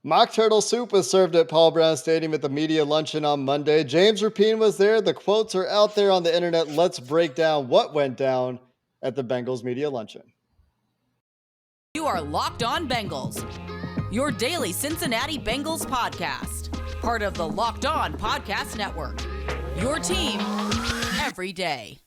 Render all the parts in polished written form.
Mock turtle soup was served at Paul Brown Stadium at the media luncheon on Monday. James Rapien was there. The quotes are out there on the internet. Let's break down what went down at the Bengals media luncheon. You are Locked On Bengals, your daily Cincinnati Bengals podcast, part of the Locked On Podcast Network, your team every day.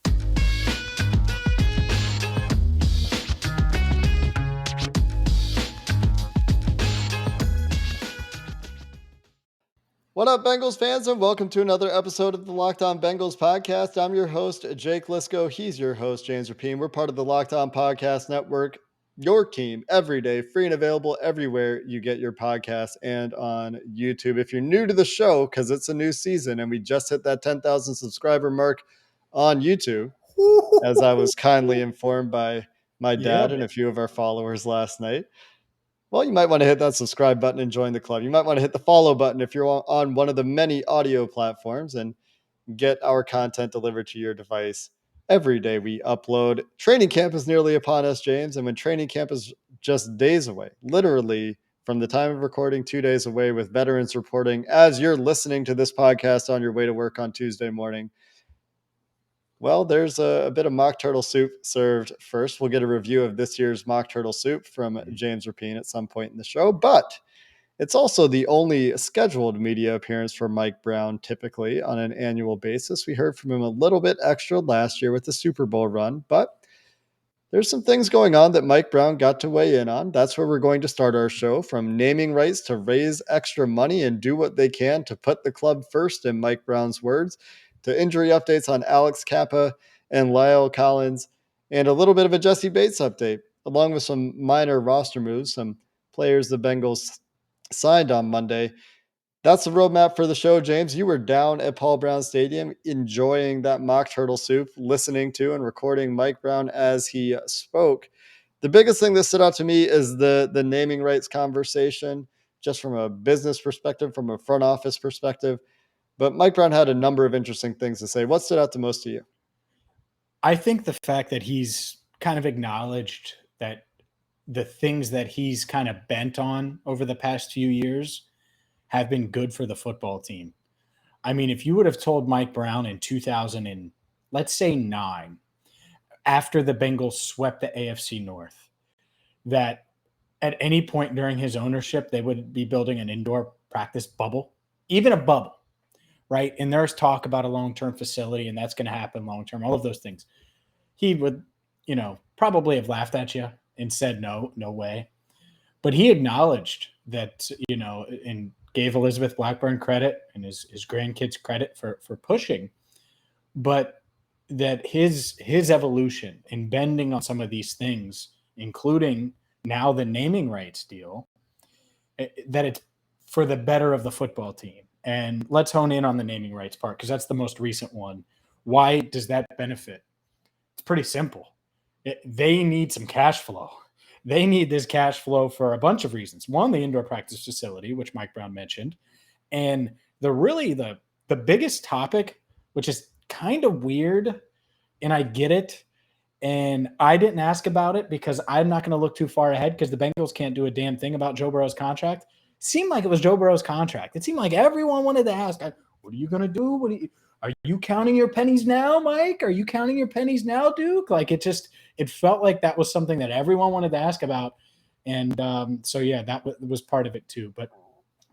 What up, Bengals fans, and welcome to another episode of the Locked On Bengals podcast. I'm your host, Jake Liscow. He's your host, James Rapien. We're part of the Locked On Podcast Network, your team every day, free and available everywhere you get your podcasts and on YouTube. If you're new to the show, because it's a new season and we just hit that 10,000 subscriber mark on YouTube, as I was kindly informed by my dad and a few of our followers last night. Well, you might want to hit that subscribe button and join the club. You might want to hit the follow button if you're on one of the many audio platforms and get our content delivered to your device every day we upload. Training camp is nearly upon us, James. And when training camp is just days away, literally from the time of recording, 2 days away, with veterans reporting as you're listening to this podcast on your way to work on Tuesday morning. Well, there's a bit of mock turtle soup served first. We'll get a review of this year's mock turtle soup from James Rapien at some point in the show, but it's also the only scheduled media appearance for Mike Brown typically on an annual basis. We heard from him a little bit extra last year with the Super Bowl run, but there's some things going on that Mike Brown got to weigh in on. That's where we're going to start our show, from naming rights to raise extra money and do what they can to put the club first, in Mike Brown's words, to injury updates on Alex Cappa and Lyle Collins, and a little bit of a Jessie Bates update, along with some minor roster moves, some players the Bengals signed on Monday. That's the roadmap for the show, James. You were down at Paul Brown Stadium enjoying that mock turtle soup, listening to and recording Mike Brown as he spoke. The biggest thing that stood out to me is the naming rights conversation, just from a business perspective, from a front office perspective. But Mike Brown had a number of interesting things to say. What stood out the most to you? I think the fact that he's kind of acknowledged that the things that he's kind of bent on over the past few years have been good for the football team. I mean, if you would have told Mike Brown in 2000 and let's say 9, after the Bengals swept the AFC North, that at any point during his ownership, they would be building an indoor practice bubble, even a bubble, right? And there's talk about a long-term facility, and that's going to happen long-term, all of those things. He would, probably have laughed at you and said, no way. But he acknowledged that, and gave Elizabeth Blackburn credit and his grandkids credit for pushing, but that his evolution in bending on some of these things, including now the naming rights deal, that it's for the better of the football team. And let's hone in on the naming rights part, because that's the most recent one. Why does that benefit? It's pretty simple. They need some cash flow. They need this cash flow for a bunch of reasons. One, the indoor practice facility, which Mike Brown mentioned. And the biggest topic, which is kind of weird, and I get it, and I didn't ask about it because I'm not going to look too far ahead because the Bengals can't do a damn thing about Joe Burrow's contract. It seemed like it was Joe Burrow's contract. It seemed like everyone wanted to ask, what are you going to do? Are you counting your pennies now, Mike? Are you counting your pennies now, Duke? Like, it felt like that was something that everyone wanted to ask about. And that was part of it too. But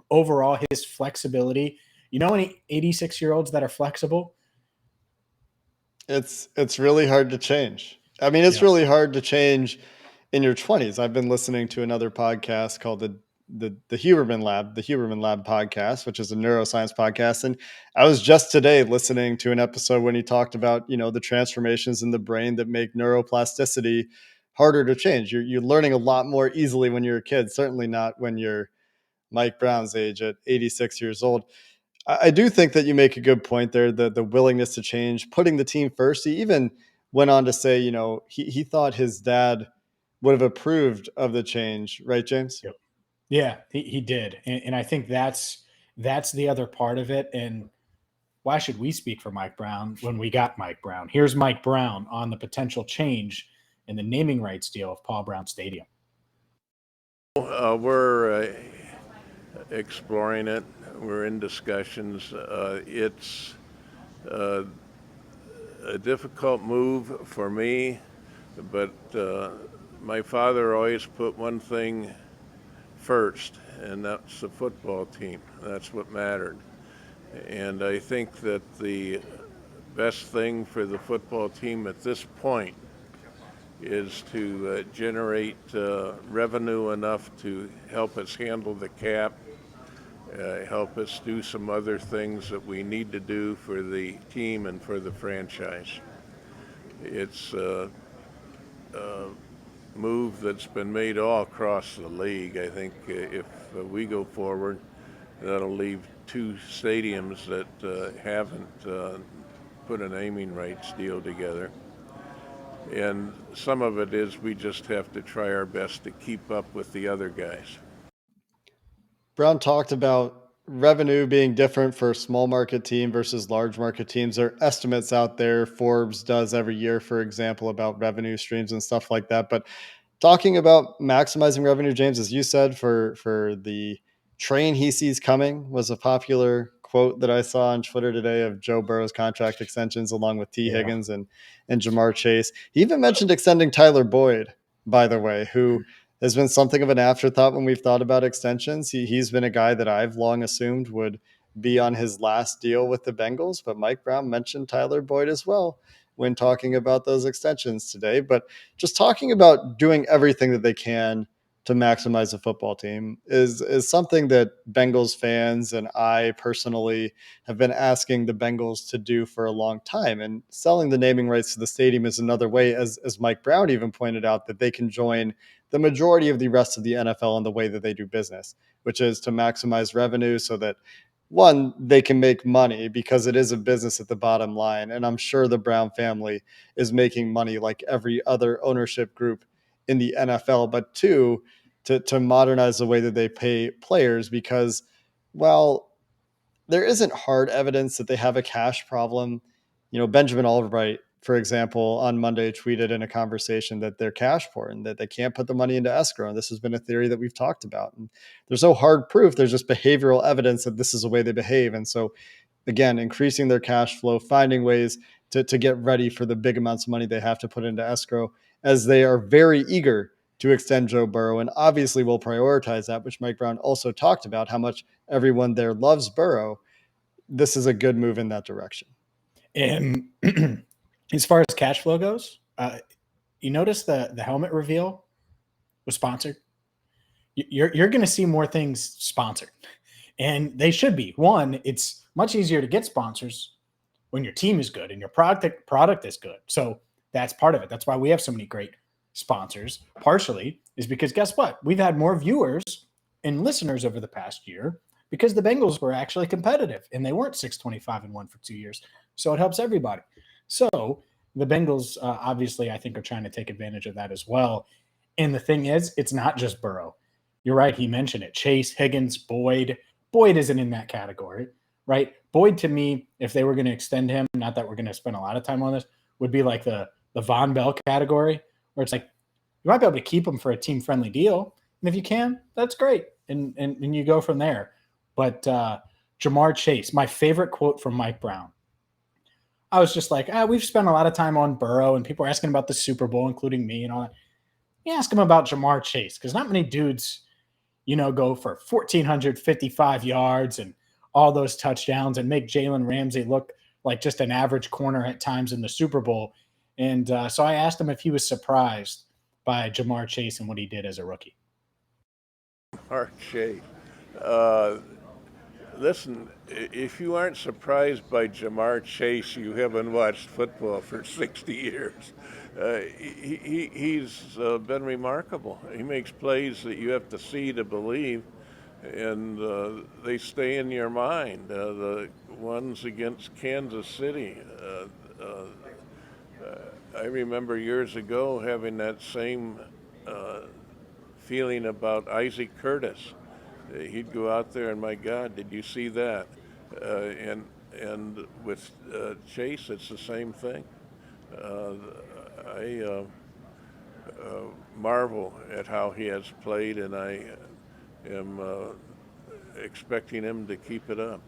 overall, his flexibility, any 86-year-olds that are flexible? It's really hard to change. I mean, it's really hard to change in your 20s. I've been listening to another podcast called the Huberman Lab podcast, which is a neuroscience podcast. And I was just today listening to an episode when he talked about, the transformations in the brain that make neuroplasticity harder to change. You're learning a lot more easily when you're a kid, certainly not when you're Mike Brown's age at 86 years old. I do think that you make a good point there, the willingness to change, putting the team first. He even went on to say, he thought his dad would have approved of the change, right, James? Yep. Yeah, he did. And I think that's the other part of it. And why should we speak for Mike Brown when we got Mike Brown? Here's Mike Brown on the potential change in the naming rights deal of Paul Brown Stadium. We're exploring it. We're in discussions. It's a difficult move for me, but my father always put one thing first, and that's the football team. That's what mattered. And I think that the best thing for the football team at this point is to generate revenue enough to help us handle the cap, help us do some other things that we need to do for the team and for the franchise. It's a move that's been made all across the league. I think if we go forward, that'll leave two stadiums that haven't put a naming rights deal together. And some of it is we just have to try our best to keep up with the other guys. Brown talked about revenue being different for a small market team versus large market teams. There are estimates out there. Forbes does every year, for example, about revenue streams and stuff like that. But talking about maximizing revenue, James, as you said, for the train he sees coming was a popular quote that I saw on Twitter today of Joe Burrow's contract extensions along with T. Yeah. Higgins and Jamar Chase. He even mentioned extending Tyler Boyd, by the way, who has been something of an afterthought when we've thought about extensions. He's been a guy that I've long assumed would be on his last deal with the Bengals, but Mike Brown mentioned Tyler Boyd as well when talking about those extensions today. But just talking about doing everything that they can to maximize the football team is something that Bengals fans and I personally have been asking the Bengals to do for a long time. And selling the naming rights to the stadium is another way, as Mike Brown even pointed out, that they can join the majority of the rest of the NFL in the way that they do business, which is to maximize revenue so that one, they can make money because it is a business at the bottom line. And I'm sure the Brown family is making money like every other ownership group in the NFL. But two, to modernize the way that they pay players because, well, there isn't hard evidence that they have a cash problem. You know, Benjamin Albright, for example, on Monday tweeted in a conversation that they're cash poor and that they can't put the money into escrow. And this has been a theory that we've talked about. And there's no hard proof. There's just behavioral evidence that this is the way they behave. And so, again, increasing their cash flow, finding ways to get ready for the big amounts of money they have to put into escrow, as they are very eager to extend Joe Burrow and obviously will prioritize that, which Mike Brown also talked about how much everyone there loves Burrow. This is a good move in that direction. And as far as cash flow goes, you notice the helmet reveal was sponsored. You're going to see more things sponsored, and they should be. One, it's much easier to get sponsors when your team is good and your product is good. So that's part of it. That's why we have so many great sponsors. Partially is because guess what? We've had more viewers and listeners over the past year because the Bengals were actually competitive and they weren't 6-25-1 for 2 years. So it helps everybody. So the Bengals, obviously, I think are trying to take advantage of that as well. And the thing is, it's not just Burrow. You're right. He mentioned it. Chase, Higgins, Boyd. Boyd isn't in that category, right? Boyd, to me, if they were going to extend him, not that we're going to spend a lot of time on this, would be like the Von Bell category, where it's like you might be able to keep him for a team-friendly deal. And if you can, that's great. And you go from there. But Jamar Chase, my favorite quote from Mike Brown. I was just like, we've spent a lot of time on Burrow, and people are asking about the Super Bowl, including me and all that. You ask him about Jamar Chase, because not many dudes, go for 1,455 yards and all those touchdowns and make Jalen Ramsey look like just an average corner at times in the Super Bowl. And so I asked him if he was surprised by Jamar Chase and what he did as a rookie. Jamar Chase. Listen, if you aren't surprised by Jamar Chase, you haven't watched football for 60 years. He's been remarkable. He makes plays that you have to see to believe, and they stay in your mind. The ones against Kansas City. I remember years ago having that same feeling about Isaac Curtis. He'd go out there and, my God, did you see that? And with Chase, it's the same thing. I marvel at how he has played, and I am expecting him to keep it up.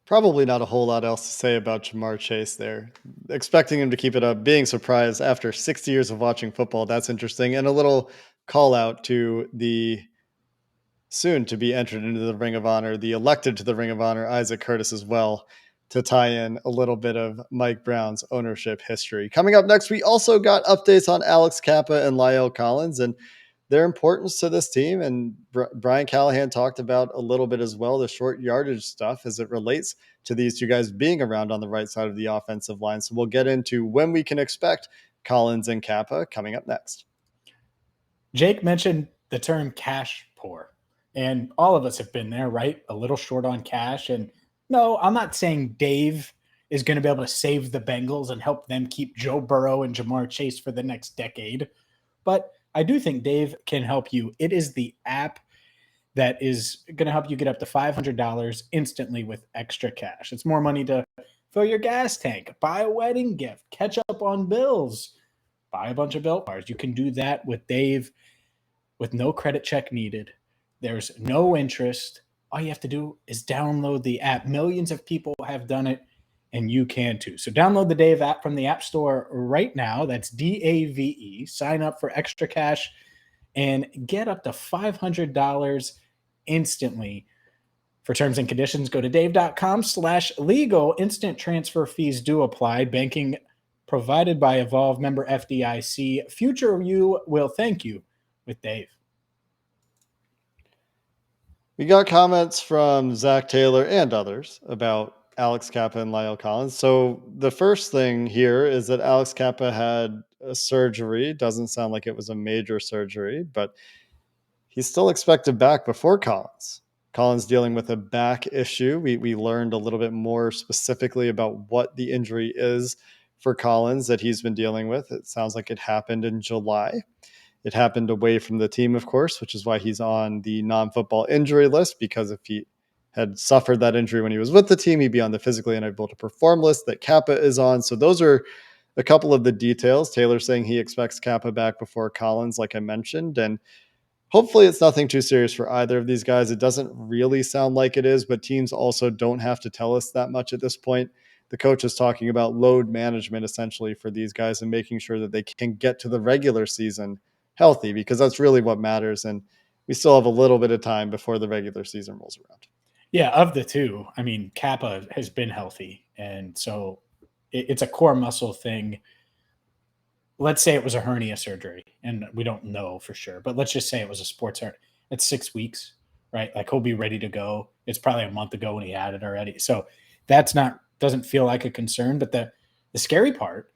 Probably not a whole lot else to say about Jamar Chase there. Expecting him to keep it up, being surprised after 60 years of watching football, that's interesting. And a little call out to the soon to be entered into the Ring of Honor, the elected to the Ring of Honor, Isaac Curtis, as well, to tie in a little bit of Mike Brown's ownership history. Coming up next, we also got updates on Alex Cappa and Lyle Collins and their importance to this team. And Brian Callahan talked about a little bit as well, the short yardage stuff as it relates to these two guys being around on the right side of the offensive line. So we'll get into when we can expect Collins and Cappa coming up next. Jake mentioned the term cash poor, and all of us have been there, right? A little short on cash. And no, I'm not saying Dave is going to be able to save the Bengals and help them keep Joe Burrow and Jamar Chase for the next decade, but I do think Dave can help you. It is the app that is going to help you get up to $500 instantly with extra cash. It's more money to fill your gas tank, buy a wedding gift, catch up on bills, buy a bunch of Built Bars. You can do that with Dave with no credit check needed. There's no interest. All you have to do is download the app. Millions of people have done it, and you can too. So download the Dave app from the App Store right now. That's DAVE. Sign up for extra cash and get up to $500 instantly. For terms and conditions, go to dave.com/legal. Instant transfer fees do apply. Banking provided by Evolve, member FDIC. Future you will thank you with Dave. We got comments from Zach Taylor and others about Alex Cappa and Lyle Collins. So the first thing here is that Alex Cappa had a surgery. Doesn't sound like it was a major surgery, but he's still expected back before Collins. Collins dealing with a back issue. We learned a little bit more specifically about what the injury is for Collins that he's been dealing with. It sounds like it happened in July. It happened away from the team, of course, which is why he's on the non-football injury list, because if he had suffered that injury when he was with the team, he'd be on the physically unable to perform list that Cappa is on. So those are a couple of the details. Taylor saying he expects Cappa back before Collins, like I mentioned, and hopefully it's nothing too serious for either of these guys. It doesn't really sound like it is, but teams also don't have to tell us that much at this point. The coach is talking about load management essentially for these guys and making sure that they can get to the regular season healthy, because that's really what matters. And we still have a little bit of time before the regular season rolls around. Yeah, of the two, I mean, Cappa has been healthy. And so it's a core muscle thing. Let's say it was a hernia surgery, and we don't know for sure, but let's just say it was a sports hernia. It's 6 weeks, right? Like he'll be ready to go. It's probably a month ago when he had it already. So doesn't feel like a concern. But the scary part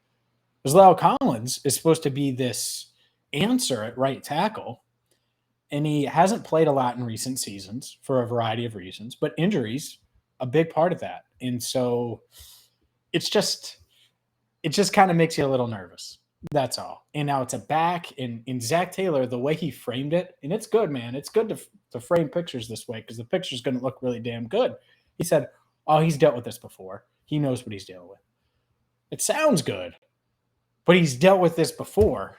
is Lyle Collins is supposed to be this answer at right tackle, and he hasn't played a lot in recent seasons for a variety of reasons, but injuries, a big part of that. And so it just kind of makes you a little nervous. That's all. And now it's a back. In Zach Taylor, the way he framed it, and it's good, man. It's good to frame pictures this way because the picture's going to look really damn good. He said, oh, he's dealt with this before. He knows what he's dealing with. It sounds good, but he's dealt with this before.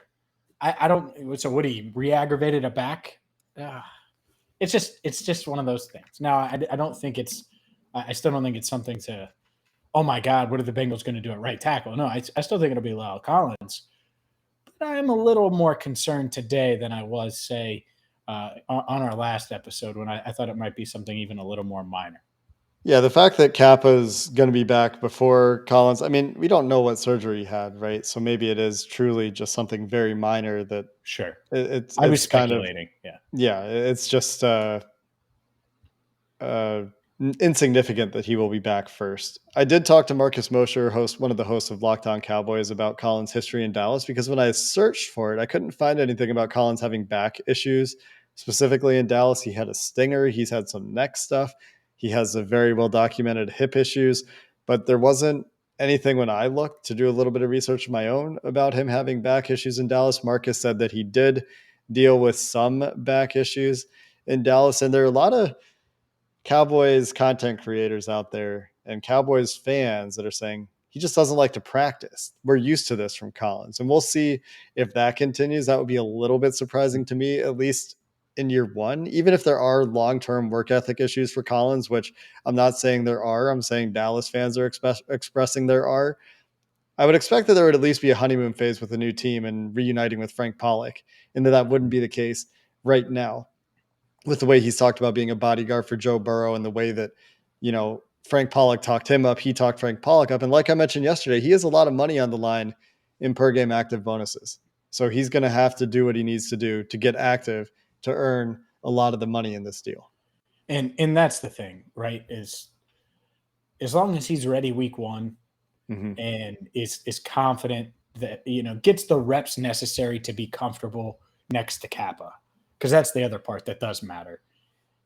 I don't. So what, he re-aggravated a back? It's just one of those things. Now, I don't think I still don't think it's something to, oh my God, what are the Bengals going to do at right tackle? No, I still think it'll be Lyle Collins. But I'm a little more concerned today than I was, say, on our last episode when I thought it might be something even a little more minor. Yeah, the fact that Kappa's going to be back before Collins, I mean, we don't know what surgery he had, right? So maybe it is truly just something very minor that Sure. it's I was kind of, speculating. yeah, it's just insignificant that he will be back first. I did talk to Marcus Mosher, one of the hosts of Locked On Cowboys, about Collins' history in Dallas, because when I searched for it, I couldn't find anything about Collins having back issues specifically in Dallas. He had a stinger. He's had some neck stuff. He has a very well documented hip issues, but there wasn't anything when I looked to do a little bit of research of my own about him having back issues in Dallas. Marcus said that he did deal with some back issues in Dallas, and there are a lot of Cowboys content creators out there and Cowboys fans that are saying he just doesn't like to practice. We're used to this from Collins, and we'll see if that continues. That would be a little bit surprising to me, at least in year one, even if there are long-term work ethic issues for Collins, which I'm not saying there are. I'm saying Dallas fans are expressing there are. I would expect that there would at least be a honeymoon phase with the new team and reuniting with Frank Pollock, and that wouldn't be the case right now with the way he's talked about being a bodyguard for Joe Burrow and the way that, Frank Pollock talked him up. He talked Frank Pollock up. And like I mentioned yesterday, he has a lot of money on the line in per game active bonuses. So he's going to have to do what he needs to do to get active to earn a lot of the money in this deal. And that's the thing, right? Is as long as he's ready week one and is confident that, gets the reps necessary to be comfortable next to Cappa, because that's the other part that does matter.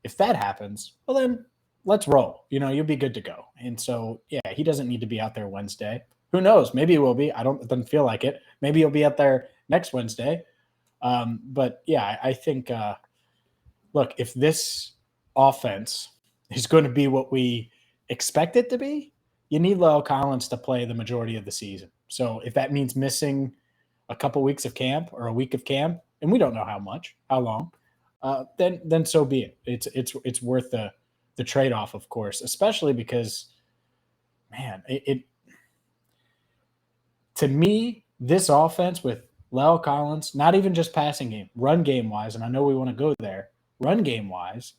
If that happens, well, then let's roll. You'll be good to go. And so, yeah, he doesn't need to be out there Wednesday. Who knows? Maybe he will be. It doesn't feel like it. Maybe he'll be out there next Wednesday. But yeah, I think, look, if this offense is going to be what we expect it to be, you need Lyle Collins to play the majority of the season. So if that means missing a couple weeks of camp or a week of camp, and we don't know how long, then so be it. It's worth the trade-off, of course, especially because, man, it to me, this offense with Lyle Collins, not even just passing game, run game wise, and I know we want to go there, run game wise,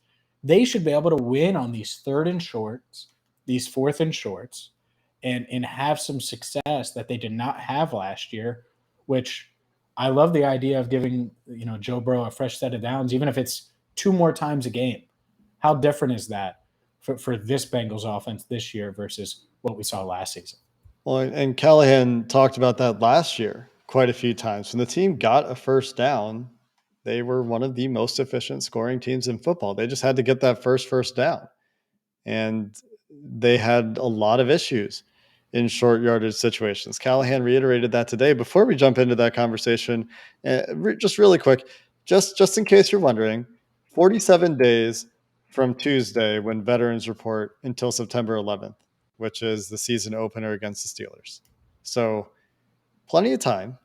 they should be able to win on these third and shorts, these fourth and shorts, and have some success that they did not have last year, which I love the idea of giving, Joe Burrow a fresh set of downs, even if it's 2 more times a game. How different is that for this Bengals offense this year versus what we saw last season? Well, and Callahan talked about that last year quite a few times. When the team got a first down, they were one of the most efficient scoring teams in football. They just had to get that first down. And they had a lot of issues in short yardage situations. Callahan reiterated that today. Before we jump into that conversation, just really quick, just in case you're wondering, 47 days from Tuesday when veterans report until September 11th, which is the season opener against the Steelers. So plenty of time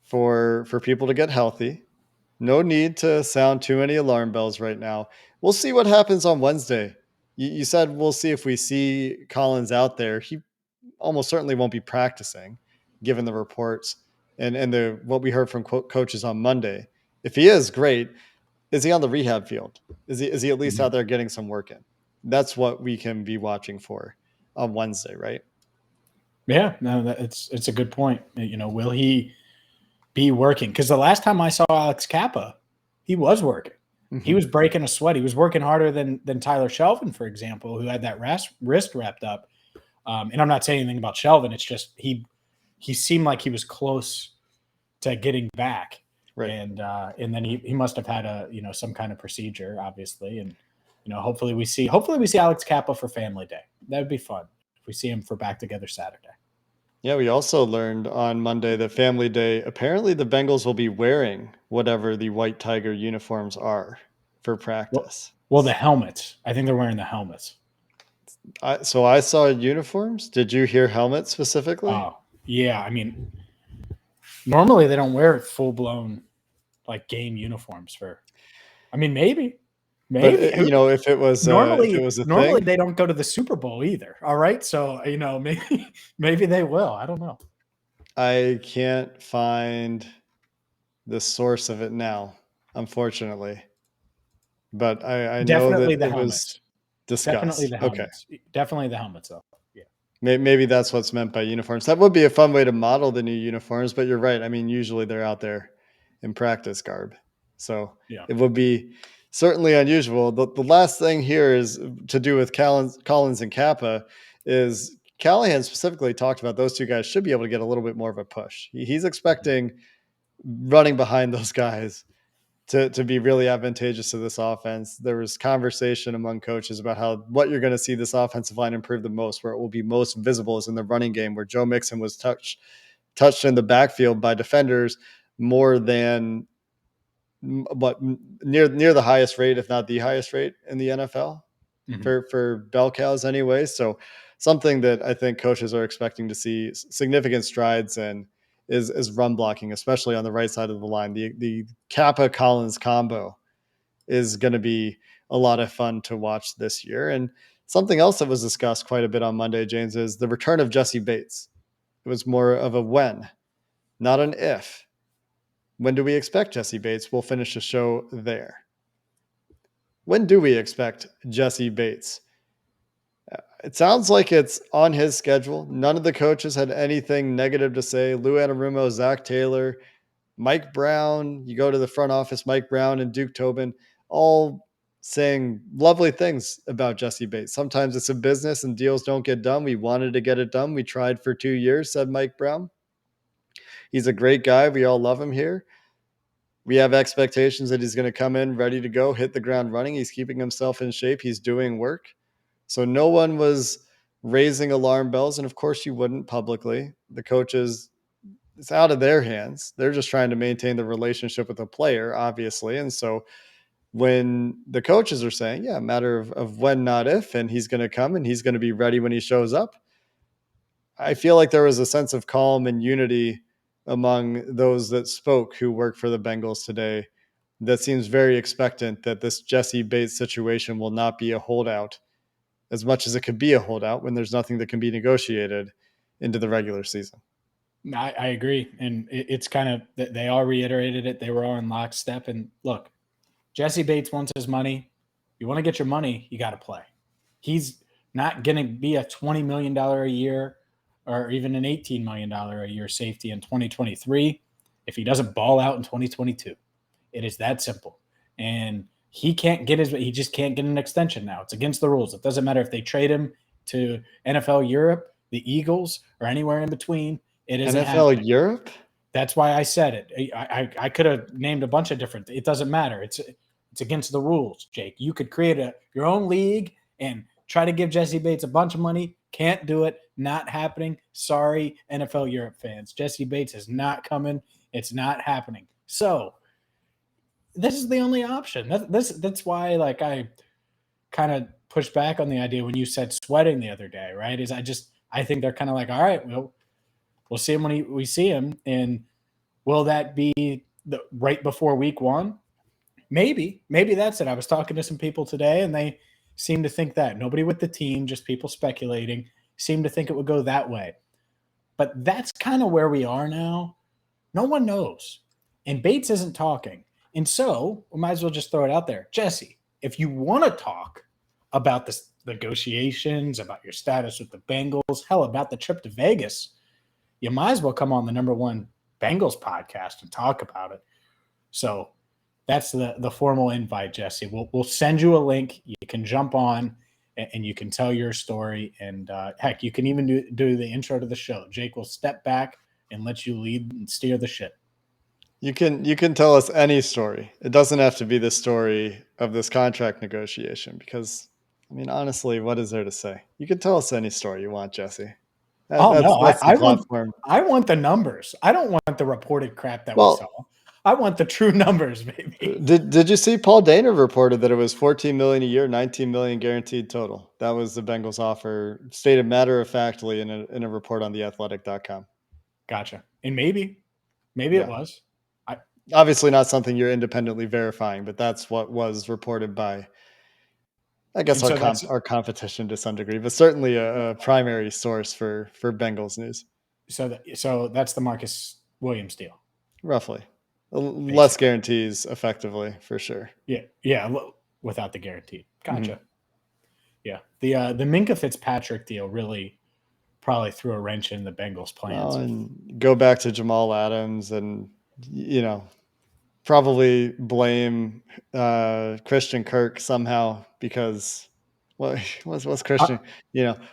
for people to get healthy. No need to sound too many alarm bells right now. We'll see what happens on Wednesday. You said we'll see if we see Collins out there. He almost certainly won't be practicing, given the reports and what we heard from coaches on Monday. If he is, great. Is he on the rehab field? Is he at least out there getting some work in? That's what we can be watching for on Wednesday, right? Yeah, no, it's a good point. Will he be working? Because the last time I saw Alex Cappa, he was working. He was breaking a sweat. He was working harder than Tyler Shelvin, for example, who had that wrist wrapped up. And I'm not saying anything about Shelvin. It's just he seemed like he was close to getting back, right? And then he must have had some kind of procedure, obviously. And hopefully we see Alex Cappa for Family Day. That would be fun if we see him for Back Together Saturday. Yeah, we also learned on Monday that Family Day, apparently the Bengals will be wearing whatever the White Tiger uniforms are for practice. Well, the helmets. I think they're wearing the helmets. So I saw uniforms. Did you hear helmets specifically? Oh, yeah. I mean, normally they don't wear full-blown like game uniforms maybe. But if it was normally thing, they don't go to the Super Bowl either. All right, so maybe they will. I don't know. I can't find the source of it now, unfortunately. But I know Definitely that the helmets. Was discussed. Definitely the helmets. Okay. Definitely the helmets, though. Yeah. Maybe that's what's meant by uniforms. That would be a fun way to model the new uniforms. But you're right. I mean, usually they're out there in practice garb, so It would be certainly unusual. The last thing here is to do with Collins and Cappa is Callahan specifically talked about those two guys should be able to get a little bit more of a push. He's expecting running behind those guys to be really advantageous to this offense. There was conversation among coaches about what you're going to see this offensive line improve the most, where it will be most visible is in the running game, where Joe Mixon was touched in the backfield by defenders more than near the highest rate, if not the highest rate in the NFL for bell cows anyway. So something that I think coaches are expecting to see significant strides in is run blocking, especially on the right side of the line. The Cappa Collins combo is going to be a lot of fun to watch this year. And something else that was discussed quite a bit on Monday, James, is the return of Jessie Bates. It was more of a when, not an if. When do we expect Jessie Bates? We'll finish the show there. When do we expect Jessie Bates? It sounds like it's on his schedule. None of the coaches had anything negative to say. Lou Anarumo, Zach Taylor, Mike Brown, you go to the front office, Mike Brown and Duke Tobin, all saying lovely things about Jessie Bates. Sometimes it's a business and deals don't get done. We wanted to get it done. We tried for 2 years, said Mike Brown. He's a great guy. We all love him here. We have expectations that he's going to come in ready to go, hit the ground running. He's keeping himself in shape. He's doing work. So no one was raising alarm bells. And of course you wouldn't publicly. The coaches, it's out of their hands. They're just trying to maintain the relationship with the player, obviously. And so when the coaches are saying, yeah, a matter of when, not if, and he's going to come and he's going to be ready when he shows up, I feel like there was a sense of calm and unity among those that spoke who work for the Bengals today that seems very expectant that this Jessie Bates situation will not be a holdout as much as it could be a holdout when there's nothing that can be negotiated into the regular season. I agree. And it's kind of, they all reiterated it. They were all in lockstep. And look, Jessie Bates wants his money. You want to get your money, you got to play. He's not going to be a $20 million a year or even an $18 million a year safety in 2023 if he doesn't ball out in 2022. It is that simple. And he just can't get an extension now. It's against the rules. It doesn't matter if they trade him to NFL Europe, the Eagles, or anywhere in between. It isn't NFL happening. Europe? That's why I said it. I could have named a bunch of different. It doesn't matter. It's against the rules, Jake. You could create your own league and try to give Jessie Bates a bunch of money. Can't do it. Not happening. Sorry, NFL Europe fans. Jessie Bates is not coming. It's not happening. So this is the only option. That's why, like, I kind of pushed back on the idea when you said sweating the other day, right? I think they're kind of like, all right, we'll see him when we see him. And will that be right before week 1? Maybe that's it. I was talking to some people today and they seem to think that. Nobody with the team, just people speculating, seem to think it would go that way. But that's kind of where we are now. No one knows. And Bates isn't talking. And so we might as well just throw it out there. Jessie, if you want to talk about the negotiations, about your status with the Bengals, hell, about the trip to Vegas, you might as well come on the #1 Bengals podcast and talk about it. So that's the formal invite, Jessie. We'll send you a link. You can jump on and you can tell your story. And heck, you can even do the intro to the show. Jake will step back and let you lead and steer the ship. You can tell us any story. It doesn't have to be the story of this contract negotiation because, I mean, honestly, what is there to say? You can tell us any story you want, Jesse. That's I want the numbers. I don't want the reported crap that we saw. I want the true numbers, baby. Did you see Paul Dana reported that it was $14 million a year, $19 million guaranteed total? That was the Bengals offer, stated matter-of-factly in a report on theathletic.com. Gotcha. And maybe it was. Obviously not something you're independently verifying, but that's what was reported by, I guess, our competition to some degree, but certainly a primary source for Bengals news. So that's the Marcus Williams deal. Roughly. Basically. Less guarantees, effectively, for sure. Yeah, without the guarantee. Gotcha. Mm-hmm. Yeah, the Minkah Fitzpatrick deal really probably threw a wrench in the Bengals' plans. And go back to Jamal Adams and, probably blame Christian Kirk somehow because what's Christian?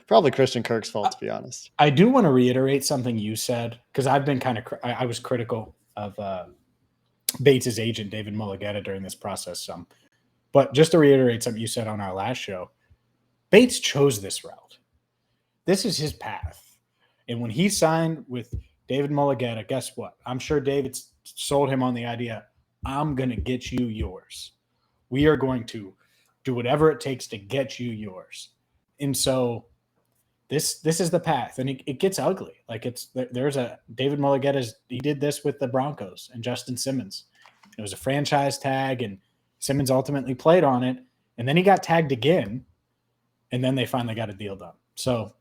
Probably Christian Kirk's fault, to be honest. I do want to reiterate something you said because I've been I was critical of Bates' agent, David Mulligetta, during this process some. But just to reiterate something you said on our last show, Bates chose this route. This is his path. And when he signed with David Mulligetta, guess what? I'm sure David sold him on the idea, I'm going to get you yours. We are going to do whatever it takes to get you yours. And so this is the path. And it gets ugly. Like there's a David Mulligetta, he did this with the Broncos and Justin Simmons. It was a franchise tag and Simmons ultimately played on it, and then he got tagged again, and then they finally got a deal done. So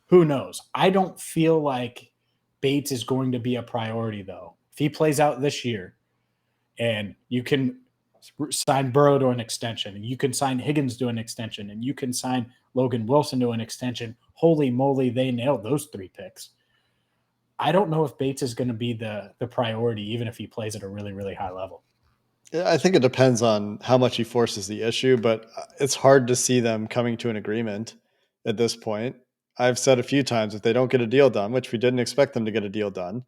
who knows? I don't feel like Bates is going to be a priority, though. If he plays out this year and you can sign Burrow to an extension, and you can sign Higgins to an extension, and you can sign Logan Wilson to an extension, holy moly, they nailed those 3 picks. I don't know if Bates is going to be the priority, even if he plays at a really, really high level. I think it depends on how much he forces the issue, but it's hard to see them coming to an agreement at this point. I've said a few times, if they don't get a deal done, which we didn't expect them to get a deal done,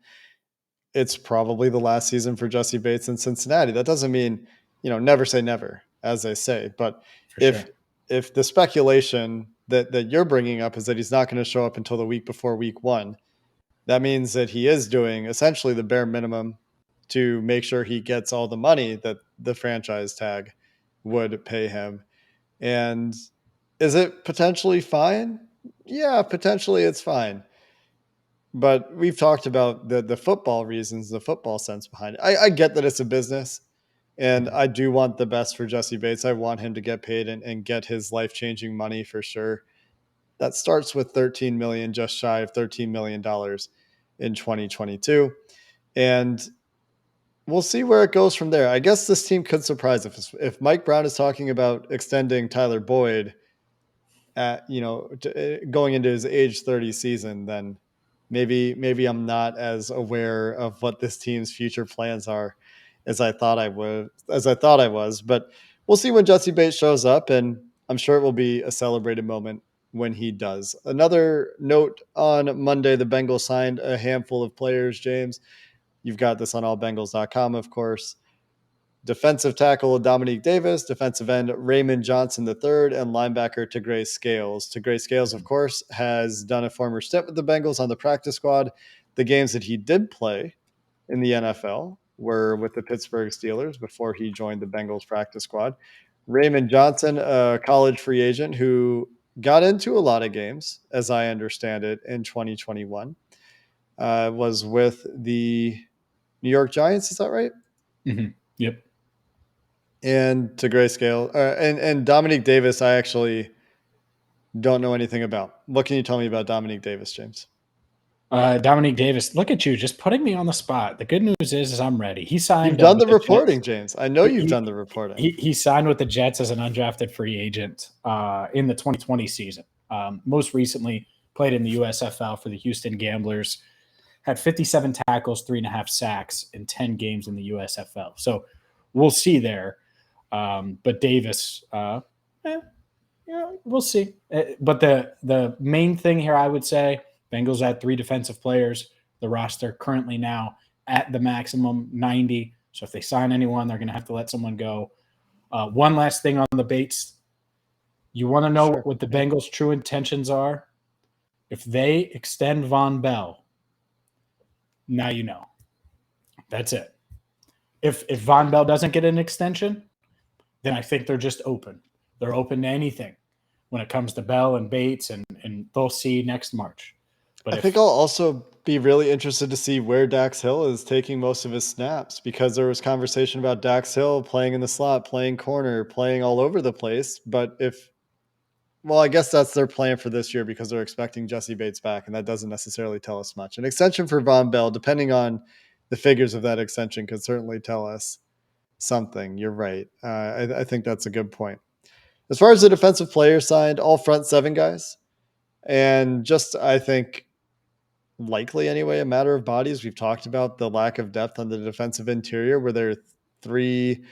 it's probably the last season for Jessie Bates in Cincinnati. That doesn't mean, never say never, as they say. But For if sure. if the speculation that you're bringing up is that he's not going to show up until the week before week 1, that means that he is doing essentially the bare minimum to make sure he gets all the money that the franchise tag would pay him. And is it potentially fine? Yeah, potentially it's fine. But we've talked about the football reasons, the football sense behind it. I get that it's a business, and I do want the best for Jessie Bates. I want him to get paid and get his life-changing money for sure. That starts with $13 million, just shy of $13 million in 2022. And we'll see where it goes from there. I guess this team could surprise if Mike Brown is talking about extending Tyler Boyd at, going into his age 30 season, then maybe I'm not as aware of what this team's future plans are as I thought I was. But we'll see when Jessie Bates shows up, and I'm sure it will be a celebrated moment when he does. Another note: on Monday, the Bengals signed a handful of players. James, you've got this on allbengals.com, of course. Defensive tackle Dominique Davis, defensive end Raymond Johnson III, and linebacker Tegray Scales. Tegray Scales, of course, has done a former stint with the Bengals on the practice squad. The games that he did play in the NFL were with the Pittsburgh Steelers before he joined the Bengals practice squad. Raymond Johnson, a college free agent who got into a lot of games, as I understand it, in 2021, was with the New York Giants. Is that right? Mm-hmm. Yep. And to grayscale, and Dominique Davis, I actually don't know anything about. What can you tell me about Dominique Davis, James? Dominique Davis, look at you, just putting me on the spot. The good news is I'm ready. He signed. You've done the with reporting, Jets. James. I know you've done the reporting. He signed with the Jets as an undrafted free agent in the 2020 season. Most recently played in the USFL for the Houston Gamblers. Had 57 tackles, 3.5 sacks in 10 games in the USFL. So we'll see there. But Davis, we'll see. But the main thing here, I would say, Bengals had 3 defensive players. The roster currently now at the maximum 90. So if they sign anyone, they're going to have to let someone go. One last thing on the Bates. You want to know what the Bengals' true intentions are? If they extend Von Bell, now you know. That's it. If Von Bell doesn't get an extension, then I think they're just open. They're open to anything when it comes to Bell and Bates, and they'll see next March. But I think I'll also be really interested to see where Dax Hill is taking most of his snaps, because there was conversation about Dax Hill playing in the slot, playing corner, playing all over the place. But I guess that's their plan for this year, because they're expecting Jessie Bates back, and that doesn't necessarily tell us much. An extension for Von Bell, depending on the figures of that extension, could certainly tell us something. You're right. I think that's a good point. As far as the defensive players signed, all front 7 guys, and just, I think, likely anyway, a matter of bodies. We've talked about the lack of depth on the defensive interior, where there are three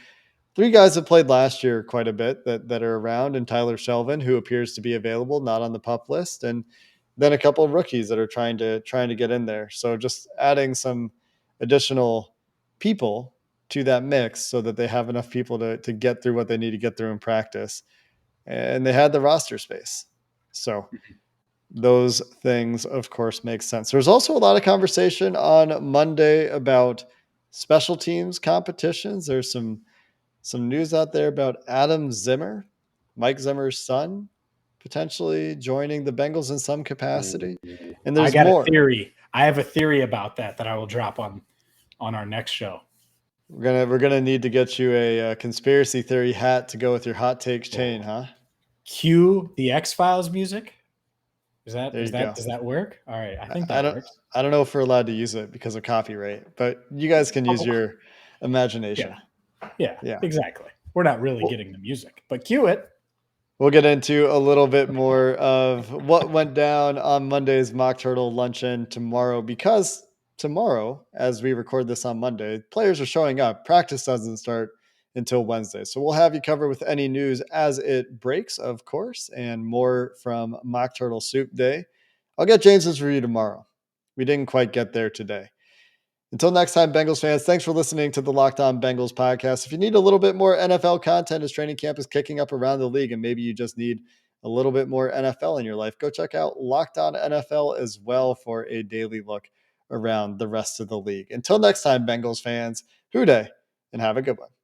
guys that played last year quite a bit that are around, and Tyler Shelvin, who appears to be available, not on the PUP list, and then a couple of rookies that are trying to get in there. So just adding some additional people to that mix so that they have enough people to get through what they need to get through in practice. And they had the roster space. So those things, of course, make sense. There's also a lot of conversation on Monday about special teams competitions. There's some news out there about Adam Zimmer, Mike Zimmer's son, potentially joining the Bengals in some capacity. And I there's got more. a theory. I have a theory about that I will drop on our next show. We're gonna need to get you a conspiracy theory hat to go with your hot takes chain, huh? Cue the X-Files music. There you go. Does that work? All right, I think I that don't works. I don't know if we're allowed to use it because of copyright, but you guys can use Oh, your imagination. yeah, yeah, Yeah. exactly. We're not really Well, getting the music, but cue it. we'll get into a little bit more of what went down on Monday's Mock Turtle Luncheon tomorrow, because tomorrow, as we record this on Monday, players are showing up. Practice doesn't start until Wednesday. So we'll have you covered with any news as it breaks, of course, and more from Mock Turtle Soup Day. I'll get James's review tomorrow. We didn't quite get there today. Until next time, Bengals fans, thanks for listening to the Locked On Bengals podcast. If you need a little bit more NFL content as training camp is kicking up around the league, and maybe you just need a little bit more NFL in your life, go check out Locked On NFL as well for a daily look around the rest of the league. Until next time, Bengals fans, hoo day, and have a good one.